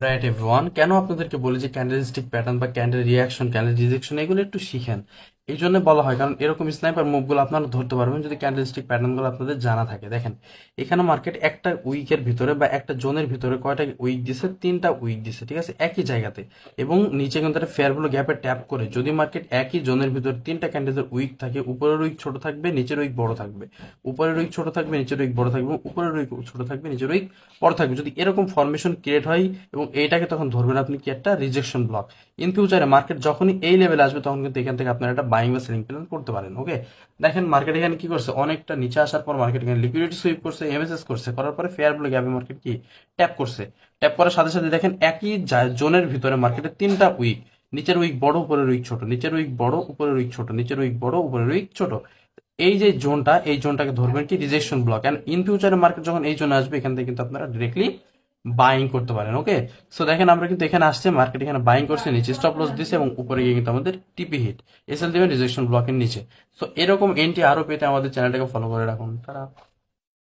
Right everyone, কেন আপনাদেরকে বলি যে ক্যান্ডেলস্টিক প্যাটার্ন বা ক্যান্ডেল রিয়াকশন, ক্যান্ডেল রিজেকশন এগুলো একটু শিখেন। এই জন্য বলা হয়, কারণ এরকম স্নাইপার মুভগুলো আপনারা ধরতে পারবেন যদি ক্যান্ডেলস্টিক প্যাটার্নগুলো আপনাদের জানা থাকে। দেখেন, এখানে মার্কেট একটা উইকের ভিতরে বা একটা জোনের ভিতরে কয়টা উইক দিছে? তিনটা উইক দিছে, ঠিক আছে, একই জায়গাতে। এবং নিচে কিন্তু একটা ফেয়ারগুলো গ্যাপে ট্যাপ করে যদি মার্কেট একই জোনের ভিতরে তিনটা ক্যান্ডেলের উইক থাকে, উপরের উইক ছোট থাকবে, নিচের উইক বড় থাকবে, উপরের উইক ছোট থাকবে, নিচের উইক বড় থাকবে, উপরের উইক ছোট থাকবে, নিচের উইক বড় থাকবে। যদি এরকম ফরমেশন ক্রিয়েট হয় এবং এইটাকে তখন ধরবেন আপনি কি একটা রিজেকশন ব্লক। ইন ফিউচারে মার্কেট যখনই এই লেভেলে আসবে তখন কিন্তু এখান থেকে আপনারা একটা বাইং বা সেলিং প্ল্যান করতে পারেন। ওকে, দেখেন মার্কেট এখানে কি করছে, অনেকটা নিচে আসার পর মার্কেট এখানে লিকুইডিটি সুইপ করছে, এমএসএস করছে, করার পরে ফেয়ার ব্লো গ্যাপে মার্কেট কি ট্যাপ করছে। ট্যাপ করার সাথে সাথে দেখেন একই জোনের ভিতরে মার্কেটের তিনটা উইক, নিচের উইক বড়, উপরের উইক ছোট, নিচের উইক বড়, উপরের উইক ছোট, নিচের উইক বড়, উপরের উইক ছোট। এই যে জোনটা, এই জোনটাকে ধরবেন কি রিজেকশন ব্লক। এন্ড ইন ফিউচারে মার্কেট যখন এই জোনে আসবে এখান থেকে কিন্তু আপনারা ডিরেক্টলি বাইং করতে পারেন। ওকে, সো দেখেন আমরা কিন্তু এখানে আসছে, মার্কেট এখানে বাইং করছে, নিচে স্টপ লস দিছে এবং উপরে গিয়ে কিন্তু আমাদের টিপি হিট এসএল দেবেন রিজেকশন ব্লকের নিচে। সো এরকম এন্ট্রি আরো পেতে আমাদের চ্যানেলটাকে ফলো করে রাখুন। তারা